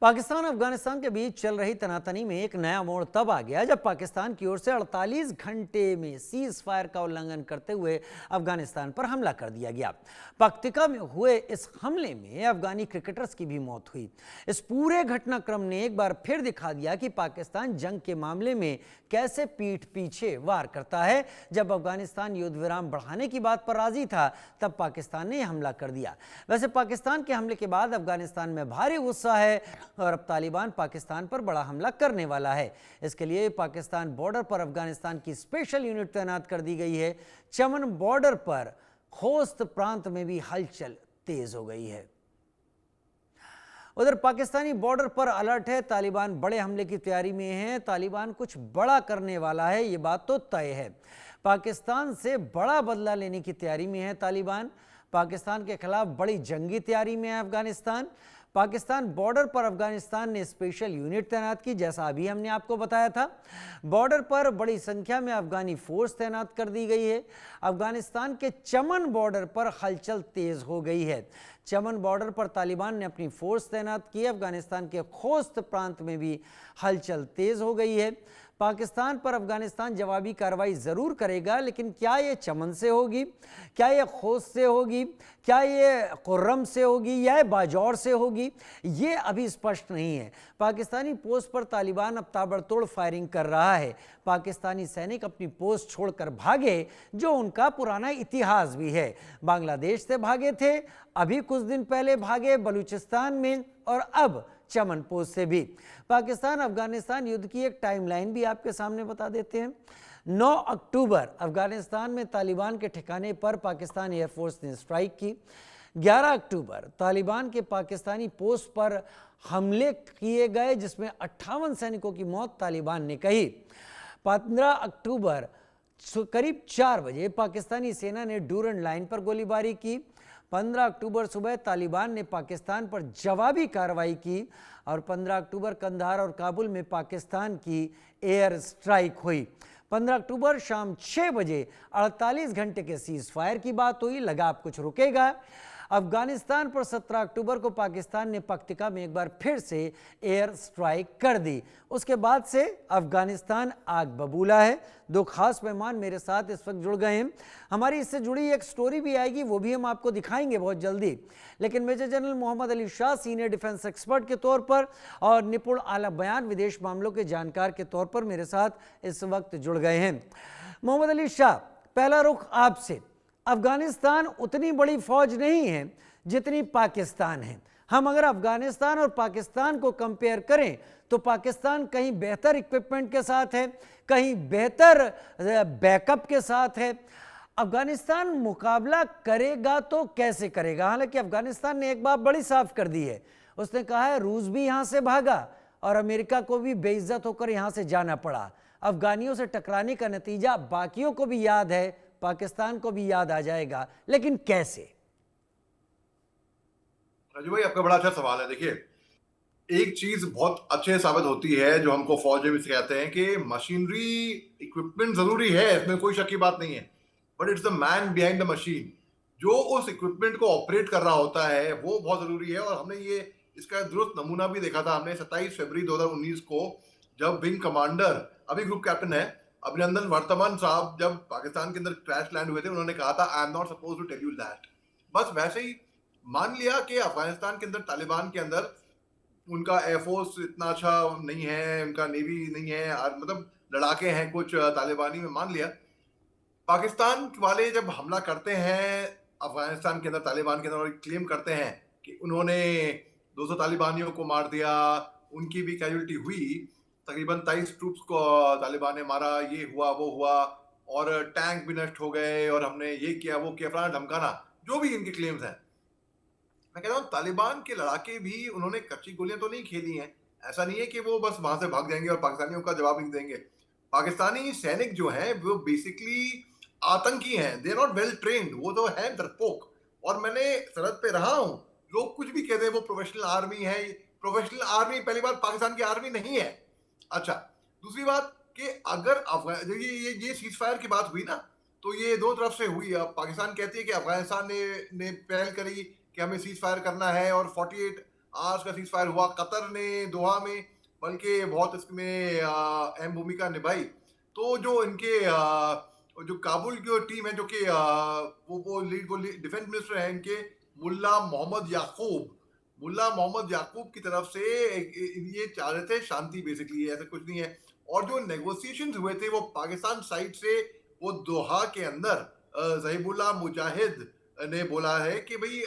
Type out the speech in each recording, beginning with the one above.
पाकिस्तान अफगानिस्तान के बीच चल रही तनातनी में एक नया मोड़ तब आ गया जब पाकिस्तान की ओर से 48 घंटे में सीज फायर का उल्लंघन करते हुए अफगानिस्तान पर हमला कर दिया गया। पक्तिका में हुए इस हमले में अफगानी क्रिकेटर्स की भी मौत हुई। इस पूरे घटनाक्रम ने एक बार फिर दिखा दिया कि पाकिस्तान जंग के मामले में कैसे पीठ पीछे वार करता है। जब अफगानिस्तान युद्ध विराम बढ़ाने की बात पर राजी था तब पाकिस्तान ने हमला कर दिया। वैसे पाकिस्तान के हमले के बाद अफगानिस्तान में भारी गुस्सा है और अब तालिबान पाकिस्तान पर बड़ा हमला करने वाला है। इसके लिए पाकिस्तान बॉर्डर पर अफगानिस्तान की स्पेशल यूनिट तैनात कर दी गई है। चमन बॉर्डर पर खोस्त प्रांत में भी हलचल तेज हो गई है। उधर पाकिस्तानी बॉर्डर पर अलर्ट है। तालिबान बड़े हमले की तैयारी में है। तालिबान कुछ बड़ा करने वाला है, ये बात तो तय है। पाकिस्तान से बड़ा बदला लेने की तैयारी में है तालिबान। पाकिस्तान के खिलाफ बड़ी जंगी तैयारी में है अफगानिस्तान। पाकिस्तान बॉर्डर पर अफगानिस्तान ने स्पेशल यूनिट तैनात की, जैसा अभी हमने आपको बताया था। बॉर्डर पर बड़ी संख्या में अफगानी फोर्स तैनात कर दी गई है। अफगानिस्तान के चमन बॉर्डर पर हलचल तेज हो गई है। चमन बॉर्डर पर तालिबान ने अपनी फोर्स तैनात की। अफगानिस्तान के खोस्त प्रांत में भी हलचल तेज हो गई है। पाकिस्तान पर अफगानिस्तान जवाबी कार्रवाई जरूर करेगा, लेकिन क्या ये चमन से होगी, क्या ये खोस्त से होगी, क्या ये खुर्रम से होगी या ये बाजौर से होगी, ये अभी स्पष्ट नहीं है। पाकिस्तानी पोस्ट पर तालिबान अब ताबड़तोड़ फायरिंग कर रहा है। पाकिस्तानी सैनिक अपनी पोस्ट छोड़कर भागे, जो उनका पुराना इतिहास भी है। बांग्लादेश से भागे थे, अभी कुछ दिन पहले भागे बलूचिस्तान में, और अब चमन पोस्ट से भी। पाकिस्तान अफगानिस्तान युद्ध की एक टाइमलाइन भी आपके सामने बता देते हैं। 9 अक्टूबर अफगानिस्तान में तालिबान के ठिकाने पर पाकिस्तान एयरफोर्स ने स्ट्राइक की। 11 अक्टूबर तालिबान के पाकिस्तानी पोस्ट पर हमले किए गए, जिसमें 58 सैनिकों की मौत तालिबान ने कही। 15 अक्टूबर करीब 4 बजे पाकिस्तानी सेना ने डूरन लाइन पर गोलीबारी की। 15 अक्टूबर सुबह तालिबान ने पाकिस्तान पर जवाबी कार्रवाई की और 15 अक्टूबर कंधार और काबुल में पाकिस्तान की एयर स्ट्राइक हुई। 15 अक्टूबर शाम 6 बजे 48 घंटे के सीज फायर की बात हुई, लगा अब कुछ रुकेगा। अफगानिस्तान पर 17 अक्टूबर को पाकिस्तान ने पक्तिका में एक बार फिर से एयर स्ट्राइक कर दी। उसके बाद से अफगानिस्तान आग बबूला है। 2 खास मेहमान मेरे साथ इस वक्त जुड़ गए हैं। हमारी इससे जुड़ी एक स्टोरी भी आएगी, वो भी हम आपको दिखाएंगे बहुत जल्दी। लेकिन major general Mohammad Ali Shah senior defence expert के तौर पर और निपुण आला बयान विदेश मामलों के जानकार के तौर पर मेरे साथ इस वक्त जुड़ गए हैं। मोहम्मद अली शाह, पहला रुख आपसे। अफगानिस्तान उतनी बड़ी फौज नहीं है जितनी पाकिस्तान है। हम अगर अफगानिस्तान और पाकिस्तान को कंपेयर करें तो पाकिस्तान कहीं बेहतर इक्विपमेंट के साथ है, कहीं बेहतर बैकअप के साथ है। अफगानिस्तान मुकाबला करेगा तो कैसे करेगा? हालांकि अफगानिस्तान ने एक बात बड़ी साफ कर दी है। उसने कहा है रूस भी यहां से भागा और अमेरिका को भी बेइज्जत होकर यहां से जाना पड़ा। अफगानियों से टकराने का नतीजा बाकियों को भी याद है, पाकिस्तान को भी याद आ जाएगा, लेकिन कैसे? राजू भाई, आपका बड़ा अच्छा सवाल है। देखिए, एक चीज बहुत अच्छे साबित होती है जो हमको फौज में कहते हैं कि मशीनरी इक्विपमेंट जरूरी है, इसमें कोई शक की बात नहीं है, but it's the man behind the machine. जो उस इक्विपमेंट को ऑपरेट कर रहा होता है वो बहुत जरूरी है। और हमने ये इसका दुरुस्त नमूना भी देखा था। हमने 27 फरवरी 2019 को, जब विंग कमांडर, अभी ग्रुप कैप्टन है, अभिनंदन वर्तमान साहब, जब पाकिस्तान के अंदर क्रैश लैंड हुए थे, उन्होंने कहा था I am not suppose to tell you that. बस वैसे ही मान लिया कि अफगानिस्तान के अंदर, तालिबान के अंदर, उनका एयरफोर्स इतना अच्छा नहीं है, उनका नेवी नहीं है, मतलब लड़ाके हैं कुछ तालिबानी में, मान लिया। पाकिस्तान वाले जब हमला करते हैं अफगानिस्तान के अंदर, तालिबान के अंदर, और क्लेम करते हैं कि उन्होंने 200 तालिबानियों को मार दिया, उनकी भी कैजुअल्टी हुई, तकरीबन 23 ट्रूप्स को तालिबान ने मारा, ये हुआ वो हुआ, और टैंक भी नष्ट हो गए, और हमने ये किया वो किया, फलाना ढमकाना, जो भी इनके क्लेम्स हैं। मैं कहता हूँ तालिबान के लड़ाके भी उन्होंने कच्ची गोलियां तो नहीं खेली हैं। ऐसा नहीं है कि वो बस वहां से भाग जाएंगे और पाकिस्तानियों का जवाब नहीं देंगे। पाकिस्तानी सैनिक जो हैं वो बेसिकली आतंकी हैं, they are not well trained, वो तो है डरपोक। और मैंने सरहद पे रहा हूँ, लोग कुछ भी कहते हैं वो प्रोफेशनल आर्मी है। प्रोफेशनल आर्मी पहली बात पाकिस्तान की आर्मी नहीं है। अच्छा, दूसरी बात कि अगर ये सीज फायर की बात हुई ना, तो ये दो तरफ से हुई। पाकिस्तान कहती है कि अफगानिस्तान ने पहल करी कि हमें सीज फायर करना है, और 48 आज का सीज फायर हुआ कतर ने दोहा में, बल्कि बहुत इसमें अहम भूमिका निभाई। तो जो इनके जो काबुल की टीम है, जो कि वो डिफेंस मिनिस्टर है इनके, मुल्ला मोहम्मद याकूब, मुल्ला मोहम्मद याकूब की तरफ से ये चाह रहे थे शांति, बेसिकली ऐसा कुछ नहीं है। और जो नेगोशिएशंस हुए थे वो पाकिस्तान साइड से, वो दोहा के अंदर जहीबुल्लाह मुजाहिद ने बोला है कि भाई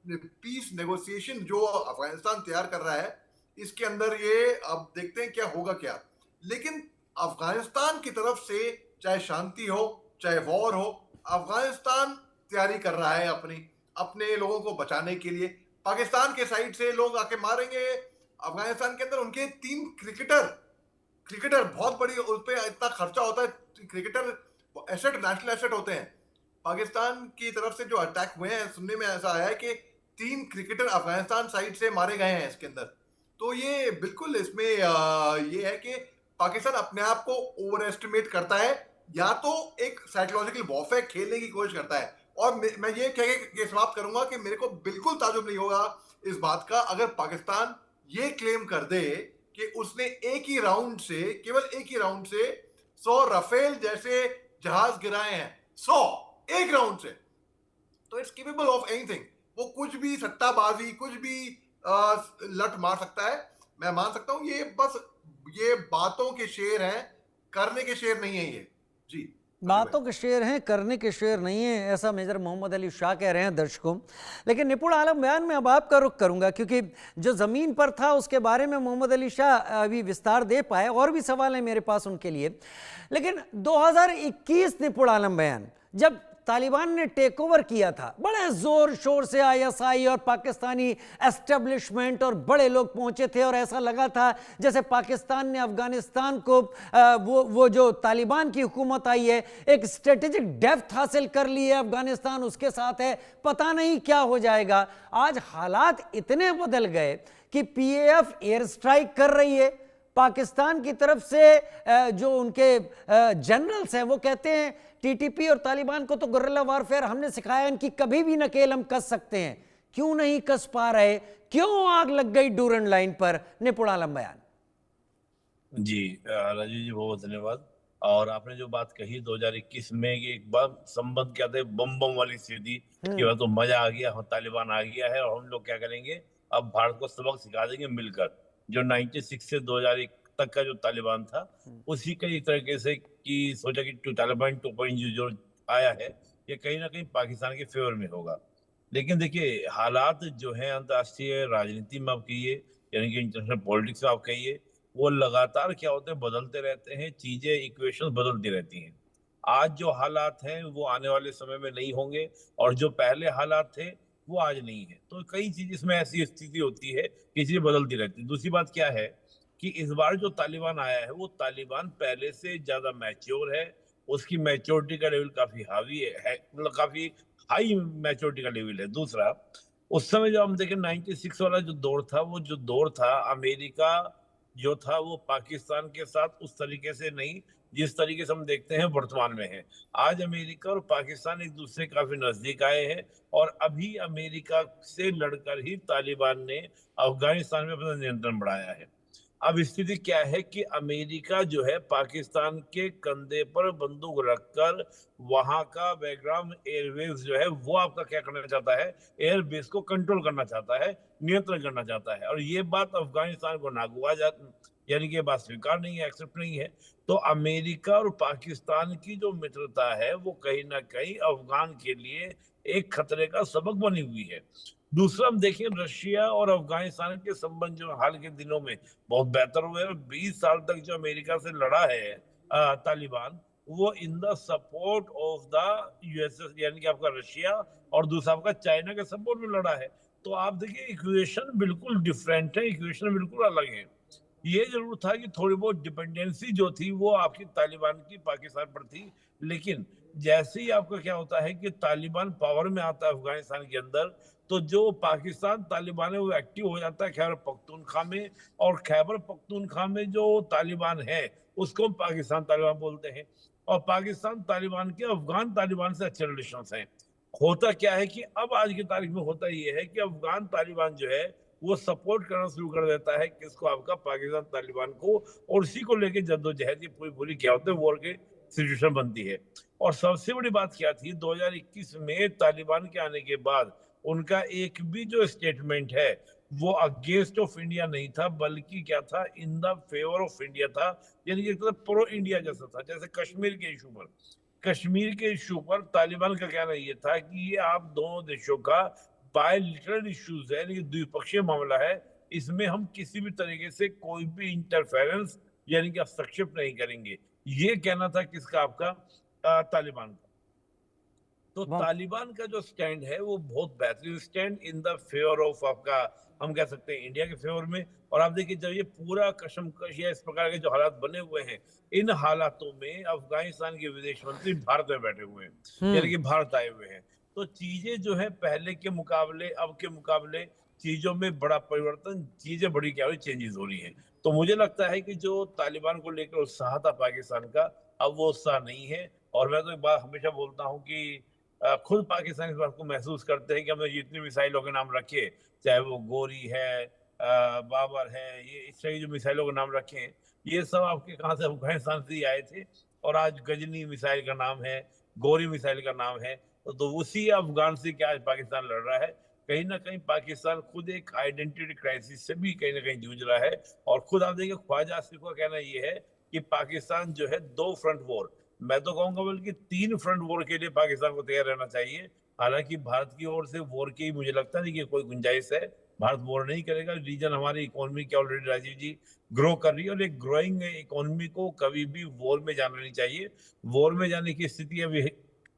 पीस नेगोशिएशन जो अफगानिस्तान तैयार कर रहा है, इसके अंदर ये अब देखते हैं क्या होगा क्या। लेकिन अफगानिस्तान की तरफ से चाहे शांति हो चाहे वॉर हो, अफगानिस्तान तैयारी कर रहा है अपनी, अपने लोगों को बचाने के लिए। पाकिस्तान के साइड से लोग आके मारेंगे अफगानिस्तान के अंदर, उनके 3 क्रिकेटर बहुत बड़ी, उस पर इतना खर्चा होता है, क्रिकेटर एसेट, नेशनल एसेट होते हैं। पाकिस्तान की तरफ से जो अटैक हुए हैं, सुनने में ऐसा आया है कि 3 क्रिकेटर अफगानिस्तान साइड से मारे गए हैं इसके अंदर। तो ये बिल्कुल इसमें ये है कि पाकिस्तान अपने आप को ओवर एस्टिमेट करता है, या तो एक साइकोलॉजिकल वॉरफेयर खेलने की कोशिश करता है। और मैं ये कह के समाप्त करूंगा कि मेरे को बिल्कुल ताजुब नहीं होगा इस बात का अगर पाकिस्तान ये क्लेम कर दे कि उसने एक ही राउंड से, केवल एक ही राउंड से 100 राफेल जैसे जहाज गिराए हैं, 100 एक राउंड से। तो इट्स केपेबल ऑफ एनीथिंग, वो कुछ भी सट्टाबाजी, कुछ भी लट मार सकता है। मैं मान सकता हूं ये बस ये बातों के शेर हैं, करने के शेर नहीं है ये। जी, बातों के शेर हैं, करने के शेर नहीं है, ऐसा मेजर मोहम्मद अली शाह कह रहे हैं दर्शकों। लेकिन निपुण आलम बयान में अब आपका रुख करूंगा, क्योंकि जो ज़मीन पर था उसके बारे में मोहम्मद अली शाह अभी विस्तार दे पाए, और भी सवाल हैं मेरे पास उनके लिए। लेकिन 2021 निपुण आलम बयान, जब तालिबान ने टेक ओवर किया था, बड़े जोर शोर से आईएसआई और पाकिस्तानी एस्टेब्लिशमेंट और बड़े लोग पहुंचे थे, और ऐसा लगा था जैसे पाकिस्तान ने अफगानिस्तान को वो जो तालिबान की हुकूमत आई है, एक स्ट्रेटेजिक डेप्थ हासिल कर ली है, अफगानिस्तान उसके साथ है, पता नहीं क्या हो जाएगा। आज हालात इतने बदल गए कि पीएएफ एयर स्ट्राइक कर रही है। पाकिस्तान की तरफ से जो उनके जनरल्स हैं वो कहते हैं टीटीपी और तालिबान को तो गुर्रिल्ला वारफेयर हमने सिखाया, इनकी कभी भी नकेल हम कस सकते हैं। क्यों नहीं कस पा रहे, क्यों आग लग गई डूरन लाइन पर? निपुण आलम बयान। जी राजीव जी, बहुत धन्यवाद। और आपने जो बात कही 2021 में एक बार संबंध क्या थे, बम बम वाली स्थिति कि वह तो मजा आ गया, तालिबान आ गया है और हम लोग क्या करेंगे, अब भारत को सबक सिखा देंगे मिलकर। जो 96 से 2001 तक का जो तालिबान था, उसी का एक तरीके से कि सोचा कि तालिबान 2.0 जो आया है, ये कहीं ना कहीं पाकिस्तान के फेवर में होगा। लेकिन देखिए, हालात जो है अंतर्राष्ट्रीय राजनीति में आप कहिए, यानी कि इंटरनेशनल पॉलिटिक्स में आप कहिए, वो लगातार क्या होते हैं, बदलते रहते हैं, चीजें, इक्वेशन बदलती रहती हैं। आज जो हालात हैं वो आने वाले समय में नहीं होंगे, और जो पहले हालात थे वो आज नहीं है। तो कई चीज इसमें ऐसी स्थिति होती है कि चीजें बदलती रहती है। दूसरी बात क्या है कि इस बार जो तालिबान आया है, वो तालिबान पहले से ज्यादा मैच्योर है, उसकी मैच्योरिटी का लेवल काफी हावी है, मतलब काफी हाई मैच्योरिटी का लेवल है। दूसरा, उस समय जब हम देखें 96 वाला जो दौर था, वो जो दौर था, अमेरिका जो था वो पाकिस्तान के साथ उस तरीके से नहीं जिस तरीके से हम देखते हैं वर्तमान में है। आज अमेरिका और पाकिस्तान एक दूसरे काफी नजदीक आए हैं, और अभी अमेरिका से लड़कर ही तालिबान ने अफगानिस्तान में अपना नियंत्रण बढ़ाया है। अब स्थिति क्या है कि अमेरिका जो है पाकिस्तान के कंधे पर बंदूक रखकर वहां का बैकग्राउंड एयरवेज जो है वो आपका क्या करना चाहता है, एयरबेस को कंट्रोल करना चाहता है, नियंत्रण करना चाहता है। और ये बात अफगानिस्तान को नागुआ यानी कि ये बात स्वीकार नहीं है, एक्सेप्ट नहीं है। तो अमेरिका और पाकिस्तान की जो मित्रता है वो कहीं ना कहीं अफगान के लिए एक खतरे का सबक बनी हुई है। दूसरा, हम देखें रशिया और अफगानिस्तान के संबंध जो हाल के दिनों में बहुत बेहतर हुए, और 20 साल तक जो अमेरिका से लड़ा है तालिबान, वो in the support of the USS, यानी कि आपका रशिया, और दूसरा आपका चाइना के सपोर्ट में लड़ा है। तो आप देखिए, इक्वेशन बिल्कुल डिफरेंट है, इक्वेशन बिल्कुल अलग है। ये जरूर था कि थोड़ी बहुत डिपेंडेंसी जो थी वो आपकी तालिबान की पाकिस्तान पर थी, लेकिन जैसे ही आपका क्या होता है कि तालिबान पावर में आता है अफगानिस्तान के अंदर, तो जो पाकिस्तान तालिबान है वो एक्टिव हो जाता है खैबर पख्तूनख्वा में, और खैबर पख्तूनख्वा में जो तालिबान है उसको पाकिस्तान तालिबान बोलते हैं, और पाकिस्तान तालिबान के अफगान तालिबान से अच्छे रिलेशन हैं। होता क्या है कि अब आज की तारीख में होता ये है कि अफगान तालिबान जो है वो सपोर्ट करना शुरू कर देता है किसको, आपका पाकिस्तान तालिबान को, और उसी को लेके जद्दोजहद ये पूरी पूरी क्या होते हैं वॉर की सिचुएशन बनती है। और सबसे बड़ी बात क्या थी 2021 में तालिबान के आने के बाद उनका एक भी जो स्टेटमेंट है वो अगेंस्ट ऑफ इंडिया नहीं था, बल्कि क्या था, in the favour of India था। यानी कि प्रो इंडिया जैसा था। जैसे कश्मीर के इशू पर तालिबान का कहना ये था कि ये आप दोनों देशों का बायलैटरल इश्यूज है, यानी कि द्विपक्षीय मामला है, इसमें हम किसी भी तरीके से कोई भी इंटरफेरेंस यानी कि हस्तक्षेप नहीं करेंगे। ये कहना था किसका, आपका तालिबान का। तो वाह। तालिबान का जो स्टैंड है वो बहुत बेहतरीन stand in the favour of आपका, हम कह सकते हैं इंडिया के फेवर में। और आप देखिए जब ये पूरा कशमकश या इस प्रकार के जो हालात बने हुए हैं, इन हालातों में अफगानिस्तान के विदेश मंत्री भारत में बैठे हुए हैं, यानी कि भारत आए हुए हैं। तो चीजें जो है पहले के मुकाबले, अब के मुकाबले चीजों में बड़ा परिवर्तन, चीजें बड़ी क्या हुई, चेंजेस हो रही है। तो मुझे लगता है कि जो तालिबान को लेकर उत्साह था पाकिस्तान का, अब वो उत्साह नहीं है। और मैं तो एक बात हमेशा बोलता हूँ कि खुद पाकिस्तान इस बात को महसूस करते हैं कि हमने जितनी मिसाइलों के नाम रखे, चाहे वो गोरी है, बाबर है, ये इस तरह की जो मिसाइलों के नाम रखे हैं, ये सब आपके कहाँ से, अफगानिस्तान से ही आए थे। और आज गजनी मिसाइल का नाम है, गोरी मिसाइल का नाम है, तो उसी अफगान से क्या आज पाकिस्तान लड़ रहा है। कहीं ना कहीं पाकिस्तान खुद एक आइडेंटिटी क्राइसिस से भी कहीं ना कहीं जूझ रहा है। और खुद आप देखिए ख्वाजा आसिफ का कहना ये है कि पाकिस्तान जो है 2 फ्रंट वॉर, मैं तो कहूंगा बल्कि 3 फ्रंट वॉर के लिए पाकिस्तान को तैयार रहना चाहिए। हालांकि भारत की ओर से वॉर की मुझे लगता नहीं कि कोई गुंजाइश है, भारत वॉर नहीं करेगा। रीजन हमारी इकोनॉमी की ऑलरेडी राजीव जी ग्रो कर रही है, और एक ग्रोइंग इकोनॉमी को कभी भी वॉर में जाना नहीं चाहिए। वॉर में जाने की स्थिति अभी,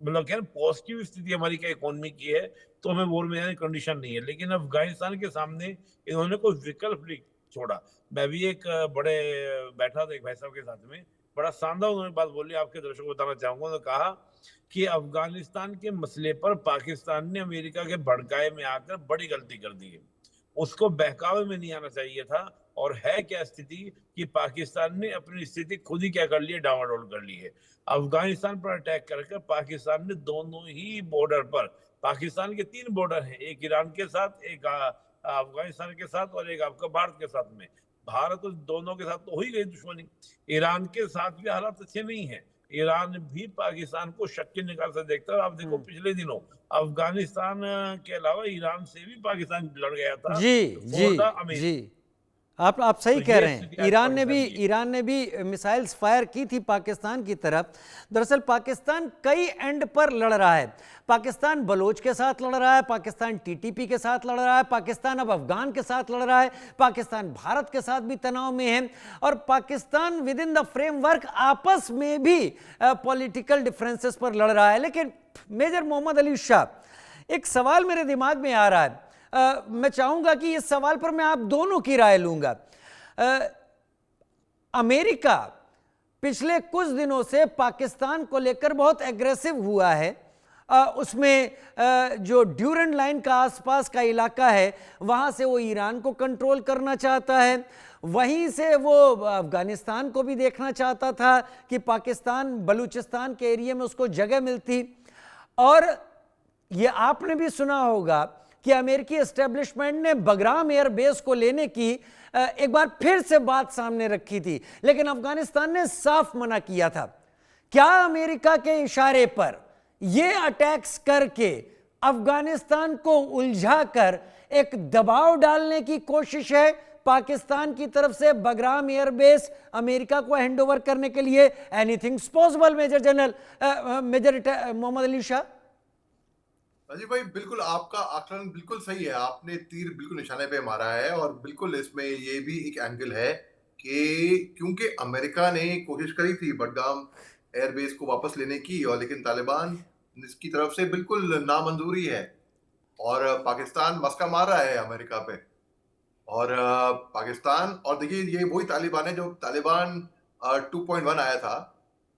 मतलब क्या पॉजिटिव स्थिति हमारी क्या इकोनॉमी की है, तो हमें वॉर में जाने की कंडीशन नहीं है। लेकिन अफगानिस्तान के सामने इन्होंने कोई विकल्प नहीं छोड़ा। मैं भी एक बड़े बैठा था एक भाई साहब के साथ में, बड़ा शानदार उन्होंने बात बोली, आपके दर्शकों को बताना चाहूंगा। उन्होंने कहा कि अफगानिस्तान के मसले पर पाकिस्तान ने अमेरिका के भड़काए में आकर बड़ी गलती कर दी है, उसको बहकावे में नहीं आना चाहिए था। और है क्या स्थिति कि पाकिस्तान ने अपनी स्थिति खुद ही क्या कर ली है, डावाडोल कर ली है। अफगानिस्तान पर अटैक कर पाकिस्तान ने दोनों ही बॉर्डर पर, पाकिस्तान के 3 बॉर्डर हैं, एक ईरान के साथ, एक अफगानिस्तान के साथ, और एक आपका भारत के साथ में। भारत तो दोनों के साथ तो हो ही गई दुश्मनी, ईरान के साथ भी हालात अच्छे नहीं है। ईरान भी पाकिस्तान को शक की निगाह से देखता है। आप देखो पिछले दिनों अफगानिस्तान के अलावा ईरान से भी पाकिस्तान लड़ गया था जी जी फॉर द अमेरिका। जी, आप सही तो कह ये रहे हैं। स्थिति आज ईरान ने भी मिसाइल्स फायर की थी पाकिस्तान की तरफ। दरअसल पाकिस्तान कई एंड पर लड़ रहा है। पाकिस्तान बलोच के साथ लड़ रहा है, पाकिस्तान टीटीपी के साथ लड़ रहा है, पाकिस्तान अब अफगान के साथ लड़ रहा है, पाकिस्तान भारत के साथ भी तनाव में है, और Pakistan with in the framework आपस में भी पॉलिटिकल डिफरेंसेस पर लड़ रहा है। लेकिन मेजर मोहम्मद अली शाह, एक सवाल मेरे दिमाग में आ रहा है, मैं चाहूंगा कि इस सवाल पर मैं आप दोनों की राय लूंगा। अमेरिका पिछले कुछ दिनों से पाकिस्तान को लेकर बहुत एग्रेसिव हुआ है। उसमें जो ड्यूरेंट लाइन का आसपास का इलाका है वहां से वो ईरान को कंट्रोल करना चाहता है, वहीं से वो अफगानिस्तान को भी देखना चाहता था कि पाकिस्तान बलूचिस्तान के एरिया में उसको जगह मिलती। और ये आपने भी सुना होगा कि अमेरिकी एस्टेब्लिशमेंट ने बगराम एयरबेस को लेने की एक बार फिर से बात सामने रखी थी, लेकिन अफगानिस्तान ने साफ मना किया था। क्या अमेरिका के इशारे पर यह अटैक्स करके अफगानिस्तान को उलझाकर एक दबाव डालने की कोशिश है पाकिस्तान की तरफ से बगराम एयरबेस अमेरिका को हैंडओवर करने के लिए? Anything possible major general, major Mohammad Ali Shah? अजी भाई बिल्कुल आपका आकलन बिल्कुल सही है, आपने तीर बिल्कुल निशाने पे मारा है। और बिल्कुल इसमें ये भी एक एंगल है कि क्योंकि अमेरिका ने कोशिश करी थी बडगाम एयरबेस को वापस लेने की, और लेकिन तालिबान इसकी तरफ से बिल्कुल नामंजूरी है, और पाकिस्तान मस्का मार रहा है अमेरिका पे। और पाकिस्तान, और देखिए ये वही तालिबान है जो तालिबान 2.1 आया था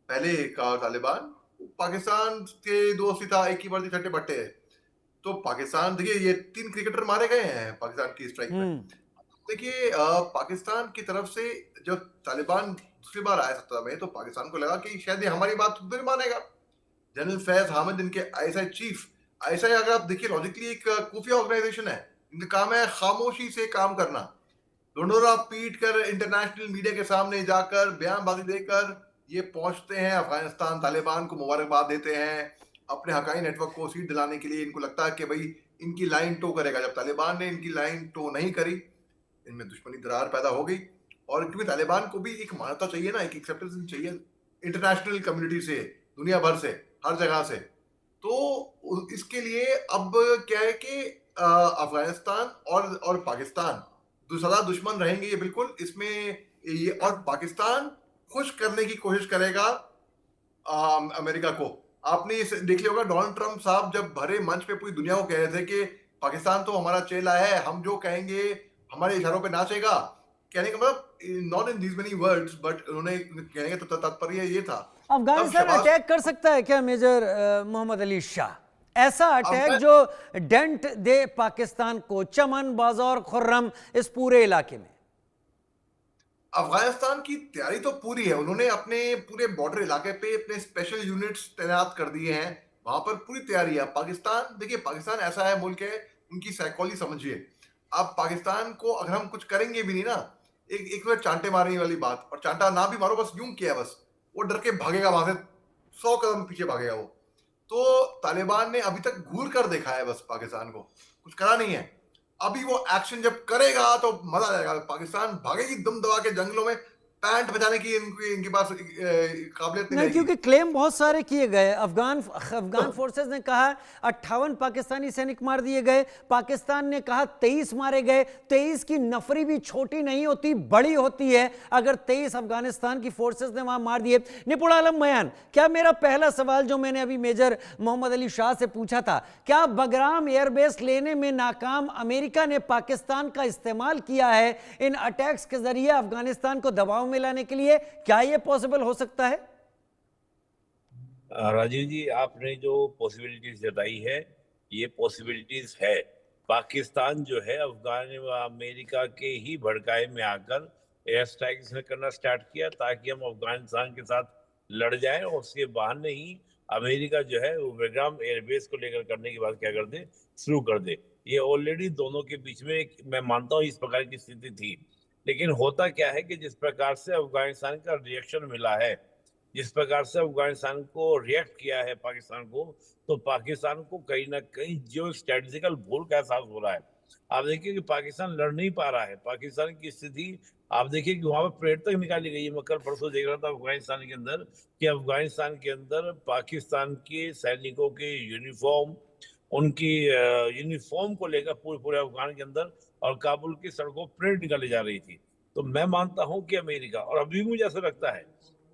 पहले का तालिबान, पाकिस्तान के दोस्त ही था, एक ही वर्दी छठे बट्टे। तो पाकिस्तान देखिए ये 3 क्रिकेटर मारे गए हैं पाकिस्तान की स्ट्राइक में। देखिए पाकिस्तान की तरफ से जब तालिबान दूसरी बार आया सत्ता में, तो पाकिस्तान को लगा कि शायद ये हमारी बात खुद भी मानेगा। जनरल फैज हामिद इनके आईएसआई चीफ, आईएसआई अगर आप देखिए लॉजिकली एक खुफिया ऑर्गेनाइजेशन है, इनका काम है खामोशी से काम करना, ढंढोरा पीट कर इंटरनेशनल मीडिया के सामने जाकर बयानबाजी देकर ये पहुंचते हैं अफगानिस्तान, तालिबान को मुबारकबाद देते हैं, अपने हकाई नेटवर्क को सीट दिलाने के लिए। इनको लगता है कि भाई इनकी लाइन टो करेगा। जब तालिबान ने इनकी लाइन टो नहीं करी, इनमें दुश्मनी दरार पैदा हो गई। और क्योंकि तालिबान को भी एक मान्यता चाहिए ना, एक एक्सेप्टेंस चाहिए इंटरनेशनल कम्युनिटी से, दुनिया भर से, हर जगह से। तो इसके लिए अब क्या है कि अफगानिस्तान और पाकिस्तान सदा दुश्मन रहेंगे, ये बिल्कुल इसमें ये। और पाकिस्तान खुश करने की कोशिश करेगा अमेरिका को। आपने इसे देख लिया होगा, डोनाल्ड ट्रंप साहब जब भरे मंच पे पूरी दुनिया को कह रहे थे कि पाकिस्तान तो हमारा चेला है, हम जो कहेंगे हमारे इशारों पे नाचेगा। कहने का मतलब not in these many words, but उन्होंने कहने का तात्पर्य ये था। अफगानिस्तान अटैक कर सकता है क्या मेजर मोहम्मद अली शाह? ऐसा अटैक जो डेंट दे पाकिस्तान को, चमन बाज़ार खुर्रम इस पूरे इलाके में। अफगानिस्तान की तैयारी तो पूरी है। उन्होंने अपने पूरे बॉर्डर इलाके पे अपने स्पेशल यूनिट्स तैनात कर दिए हैं, वहां पर पूरी तैयारी है। पाकिस्तान, देखिए पाकिस्तान ऐसा है मुल्क है, उनकी साइकोलॉजी समझिए। अब पाकिस्तान को अगर हम कुछ करेंगे भी नहीं ना, एक बार चांटे मारने वाली बात, और चांटा ना भी मारो, बस यूं किया, बस वो डर के भागेगा वहां से, 100 कदम पीछे भागेगा वो। तो तालिबान ने अभी तक घूर कर देखा है बस, पाकिस्तान को कुछ करा नहीं है। अभी वो एक्शन जब करेगा तो मजा आ जाएगा। पाकिस्तान भागेगी दम दबा के जंगलों में, पैंट बचाने की इनके पास काबिलियत नहीं, क्योंकि क्लेम बहुत सारे किए गए। अफगान फोर्सेस ने कहा 58 पाकिस्तानी सैनिक मार दिए गए, पाकिस्तान ने कहा 23 मारे गए। 23 की नफरी भी छोटी नहीं होती, बड़ी होती है अगर 23 अफगानिस्तान की फोर्सेस ने वहां मार दिए। निपुण आलम मयान, क्या मेरा पहला सवाल जो मैंने अभी मेजर मोहम्मद अली शाह से पूछा था, क्या बगराम एयरबेस लेने में नाकाम अमेरिका ने पाकिस्तान का इस्तेमाल किया है इन अटैक्स के जरिए अफगानिस्तान को दबाव में लाने के लिए? क्या यह पॉसिबल हो सकता है? राजीव जी, आपने जो पॉसिबिलिटीज जताई है, ये पॉसिबिलिटीज है। पाकिस्तान जो है अफगान अमेरिका के ही भड़काए में आकर एयर स्ट्राइक्स ने करना स्टार्ट किया ताकि हम अफगानिस्तान के साथ लड़ जाएं, और उसके बहाने ही अमेरिका जो है वो बेगम एयरबेस को लेकर करने की बात क्या कर दे, शुरू कर दे। ये ऑलरेडी दोनों के बीच में मैं मानता हूँ इस प्रकार की स्थिति थी। लेकिन होता क्या है कि जिस प्रकार से अफगानिस्तान का रिएक्शन मिला है, जिस प्रकार से अफगानिस्तान को रिएक्ट किया है पाकिस्तान को, तो पाकिस्तान को कहीं ना कहीं जो स्ट्रेटेजिकल भूल का एहसास हो रहा है। आप देखिए कि पाकिस्तान लड़ नहीं पा रहा है। पाकिस्तान की स्थिति आप देखिए कि वहां पर परेड तक निकाली गई है। मैं कल परसों देख रहा था अफगानिस्तान के अंदर कि अफगानिस्तान के अंदर पाकिस्तान के सैनिकों के यूनिफॉर्म, उनकी यूनिफॉर्म को लेकर पूरे पूरे अफगान के अंदर और काबुल की सड़कों परेड निकाली जा रही थी। तो मैं मानता हूं कि अमेरिका, और अभी मुझे ऐसा लगता है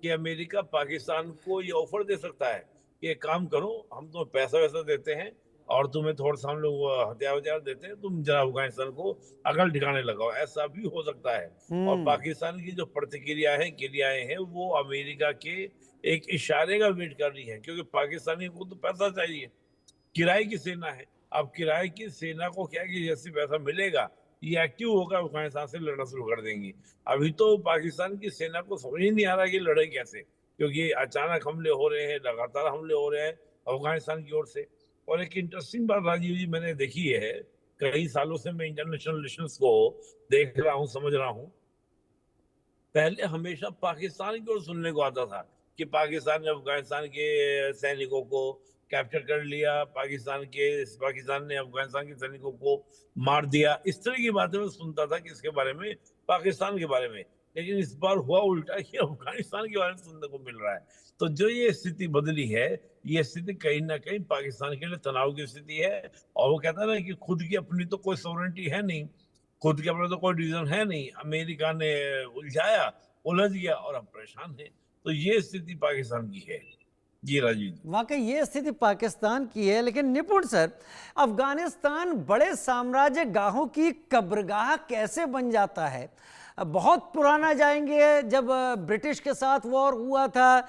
कि अमेरिका पाकिस्तान को ये ऑफर दे सकता है कि एक काम करो, हम तुम्हें पैसा वैसा देते हैं और तुम्हें थोड़ा सा हम लोग हथियार देते हैं, तुम जरा अफगानिस्तान को अकल ठिकाने लगाओ। ऐसा भी हो सकता है। और पाकिस्तान की जो क्रियाएं हैं वो अमेरिका के एक इशारे का वेट कर रही है, क्योंकि पाकिस्तानी को तो पैसा चाहिए, किराए की सेना है। अब किराए की सेना को क्या कि जैसे पैसा मिलेगा ये एक्टिव होकर अफगानिस्तान से लड़ना शुरू कर देंगी। अभी तो पाकिस्तान की सेना को समझ ही नहीं आ रहा कि लड़े कैसे, क्योंकि अचानक हमले हो रहे हैं, लगातार हमले हो रहे हैं अफगानिस्तान की ओर से। और एक इंटरेस्टिंग बात राजीव जी मैंने देखी है, कई सालों से मैं इंटरनेशनल रिलेशंस को देख रहा हूँ, समझ रहा हूँ। पहले हमेशा पाकिस्तान की ओर सुनने को आता था कि पाकिस्तान ने अफगानिस्तान के सैनिकों को कैप्चर कर लिया, पाकिस्तान ने अफगानिस्तान के सैनिकों को मार दिया। इस तरह की बातें मैं सुनता था कि इसके बारे में, पाकिस्तान के बारे में। लेकिन इस बार हुआ उल्टा कि अफगानिस्तान के बारे में सुनने को मिल रहा है। तो जो ये स्थिति बदली है, ये स्थिति कहीं ना कहीं पाकिस्तान के लिए तनाव की स्थिति है। और वो कहता है ना कि खुद की अपनी तो कोई सॉवरेनिटी है नहीं, खुद के अपना तो कोई डिसीजन है नहीं, अमेरिका ने उलझाया, उलझ गया और अब परेशान है। तो ये स्थिति पाकिस्तान की है। जी राजीव, वाकई ये स्थिति पाकिस्तान की है। लेकिन निपुण सर, अफगानिस्तान बड़े साम्राज्य गाहों की कब्रगाह कैसे बन जाता है? बहुत पुराना जाएंगे, जब ब्रिटिश के साथ वॉर हुआ था,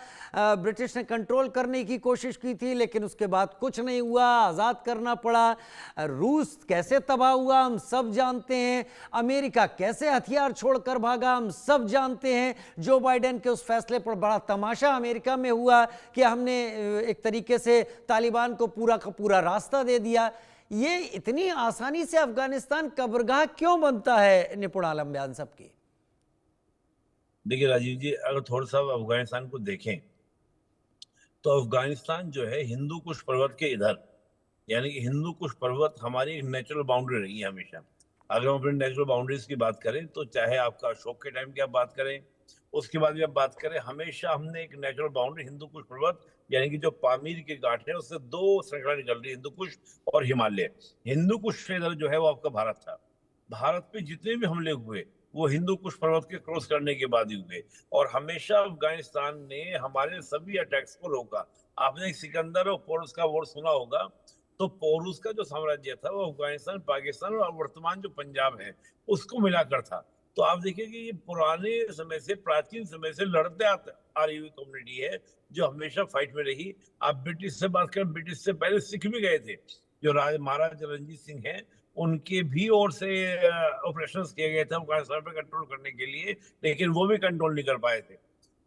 ब्रिटिश ने कंट्रोल करने की कोशिश की थी, लेकिन उसके बाद कुछ नहीं हुआ, आज़ाद करना पड़ा। रूस कैसे तबाह हुआ हम सब जानते हैं, अमेरिका कैसे हथियार छोड़कर भागा हम सब जानते हैं। जो बाइडेन के उस फैसले पर बड़ा तमाशा अमेरिका में हुआ कि हमने एक तरीके से तालिबान को पूरा का पूरा रास्ता दे दिया। ये इतनी आसानी से अफगानिस्तान कब्रगाह क्यों बनता है? निपुण आलम बयान सबकी। देखिए राजीव जी, अगर थोड़ा सा अफगानिस्तान को देखें तो अफगानिस्तान जो है हिंदू कुश पर्वत के इधर, यानी कि हिंदू कुश पर्वत हमारी एक नेचुरल बाउंड्री रही है हमेशा। अगर हम अपने नेचुरल बाउंड्रीज की बात करें तो चाहे आपका अशोक के टाइम की आप बात करें, उसके बाद भी आप बात करें, हमेशा हमने एक नेचुरल बाउंड्री हिंदू कुश पर्वत यानी कि जो पामीर के घाट है उससे दो श्रृंखला निकल रही है, हिंदू कुश और हिमालय। हिंदू कुश से इधर जो है वो आपका भारत था। भारत पे जितने भी हमले हुए वो हिंदू कुश पर्वत के क्रॉस करने के बाद ही हुए, और हमेशा अफगानिस्तान ने हमारे सभी अटैक्स को रोका। आपने सिकंदर और पोरुस का वॉर सुना होगा, तो पोरुस का जो साम्राज्य था वो अफगानिस्तान, पाकिस्तान और वर्तमान जो पंजाब है उसको मिलाकर था। तो आप देखिए कि ये पुराने समय से, प्राचीन समय से लड़ते आ रही हुई कम्युनिटी है जो हमेशा फाइट में रही। आप ब्रिटिश से बात करें, ब्रिटिश से पहले सिख भी गए थे, जो महाराजा रणजीत सिंह हैं उनके भी ओर से ऑपरेशंस किए गए थे अफगानिस्तान पर कंट्रोल करने के लिए, लेकिन वो भी कंट्रोल नहीं कर पाए थे।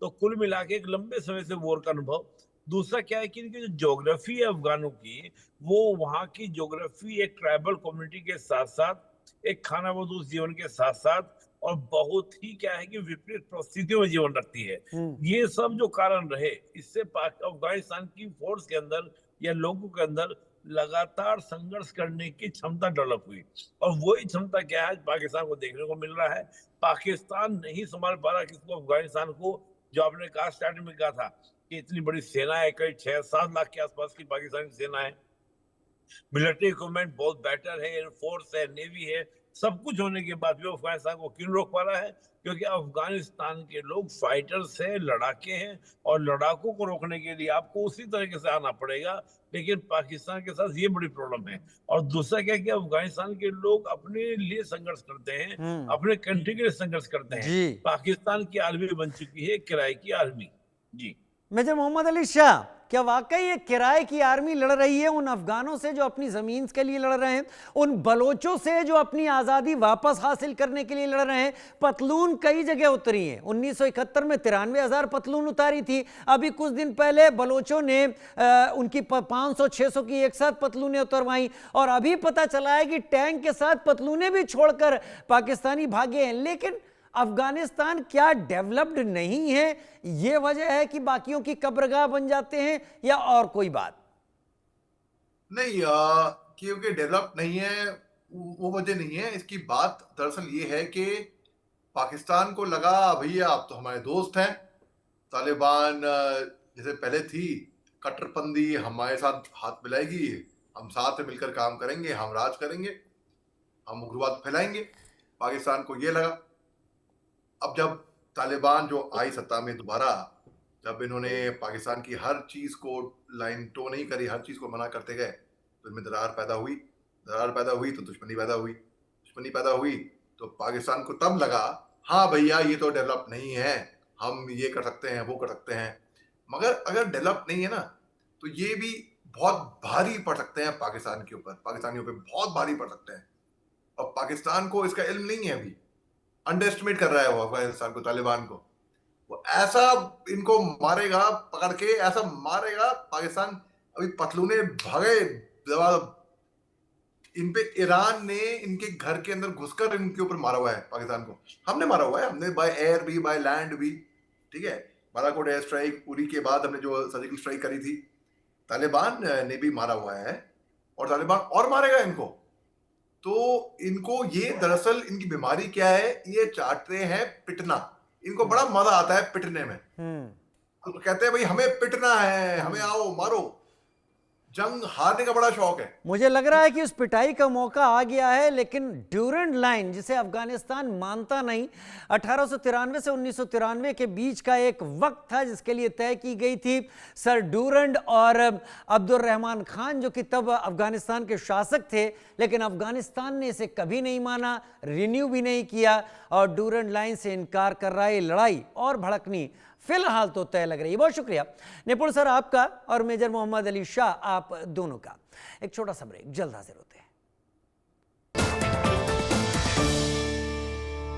तो कुल मिला के एक लंबे समय से वॉर का अनुभव। दूसरा क्या है कि इनकी जो ज्योग्राफी है अफगानों की, वो वहाँ की ज्योग्राफी एक ट्राइबल कम्युनिटी के साथ साथ एक खानाबदोश जीवन के साथ साथ और बहुत ही क्या है कि विपरीत परिस्थितियों में जीवन रखती है। ये सब जो कारण रहे, इससे अफगानिस्तान की फोर्स के अंदर या लोगों के अंदर लगातार संघर्ष करने की क्षमता डेवलप हुई, और वही क्षमता क्या है पाकिस्तान को देखने को मिल रहा है। पाकिस्तान नहीं संभाल पा रहा किसको, अफगानिस्तान को। जो आपने कहा स्टार्टिंग में कहा था कि इतनी बड़ी सेना है, करीब 6-7 लाख के आसपास की पाकिस्तानी सेना है, मिलिट्री इक्विपमेंट बहुत बेटर है, एयरफोर्स है, नेवी है, सब कुछ होने के बाद भी अफगानिस्तान को क्यों रोक पा रहा है? क्योंकि अफगानिस्तान के लोग फाइटर्स हैं, लड़ाके हैं, और लड़ाकों को रोकने के लिए आपको उसी तरीके से आना पड़ेगा। लेकिन पाकिस्तान के साथ ये बड़ी प्रॉब्लम है। और दूसरा क्या कि अफगानिस्तान के लोग अपने लिए संघर्ष करते हैं, अपने कंट्री के लिए संघर्ष करते हैं। पाकिस्तान की आर्मी बन चुकी है किराए की आर्मी। जी मेजर मोहम्मद अली शाह, क्या वाकई ये किराए की आर्मी लड़ रही है उन अफगानों से जो अपनी जमीन के लिए लड़ रहे हैं, उन बलोचों से जो अपनी आज़ादी वापस हासिल करने के लिए लड़ रहे हैं? पतलून कई जगह उतरी हैं। 1971 में 93,000 पतलून उतारी थी। अभी कुछ दिन पहले बलोचों ने उनकी 500-600 की एक साथ पतलूनें उतरवाई, और अभी पता चला है कि टैंक के साथ पतलूनें भी छोड़कर पाकिस्तानी भागे हैं। लेकिन अफगानिस्तान क्या डेवलप्ड नहीं है? यह वजह है कि बाकियों की कब्रगाह बन जाते हैं, या और कोई बात? नहीं, क्योंकि डेवलप नहीं है वो वजह नहीं है। इसकी बात दरअसल ये है कि पाकिस्तान को लगा भैया आप तो हमारे दोस्त हैं, तालिबान जैसे पहले थी कट्टरपंथी हमारे साथ हाथ मिलाएगी, हम साथ में मिलकर काम करेंगे, हम राज करेंगे, हम उग्रवाद फैलाएंगे। पाकिस्तान को ये लगा। अब जब तालिबान जो आई सत्ता में दोबारा, जब इन्होंने पाकिस्तान की हर चीज को लाइन टो नहीं करी, हर चीज को मना करते गए, तो इनमें दरार पैदा हुई। दरार पैदा हुई तो दुश्मनी पैदा हुई। दुश्मनी पैदा हुई तो पाकिस्तान को तब लगा हाँ भैया ये तो डेवलप नहीं है, हम ये कर सकते हैं, वो कर सकते हैं। मगर अगर डेवलप नहीं है ना, तो ये भी बहुत भारी पड़ सकते हैं पाकिस्तान के ऊपर, पाकिस्तानियों पे बहुत भारी पड़ सकते हैं। और पाकिस्तान को इसका इल्म नहीं है, अभी अंडर एस्टिमेट कर रहा है वो अफगानिस्तान को, तालिबान को। वो ऐसा इनको मारेगा, पकड़ के ऐसा मारेगा पाकिस्तान। अभी पतलूने भागे, इन पे ईरान ने इनके घर के अंदर घुसकर इनके ऊपर मारा हुआ है पाकिस्तान को। हमने मारा हुआ है, हमने बाय एयर भी बाय लैंड भी, ठीक है। बालाकोट एयर स्ट्राइक पूरी के बाद हमने जो सर्जिकल स्ट्राइक करी थी, तालिबान ने भी मारा हुआ है, और तालिबान और मारेगा इनको। तो इनको ये दरअसल इनकी बीमारी क्या है, ये चाहते हैं पिटना। इनको बड़ा मजा आता है पिटने में। तो कहते हैं भाई हमें पिटना है, हमें आओ मारो। जंग हारने का बड़ा शौक है। मुझे लग रहा है कि उस पिटाई का मौका आ गया है, लेकिन ड्यूरेंट लाइन जिसे अफगानिस्तान मानता नहीं, 1893 से 1993 के बीच का एक वक्त था जिसके लिए तय की गई थी। सर ड्यूरेंट और अब्दुल रहमान खान जो कि तब अफगानिस्तान के शासक थे, लेकिन अफगानिस्तान ने इसे कभी नहीं माना, रिन्यू भी नहीं किया, और ड्यूरेंट लाइन से इनकार कर रहा है। लड़ाई और भड़कनी फिलहाल तो तय लग रही है। बहुत शुक्रिया निपुण सर आपका, और मेजर मोहम्मद अली शाह आप दोनों का। एक छोटा सा ब्रेक, जल्द हाजिर होते हैं।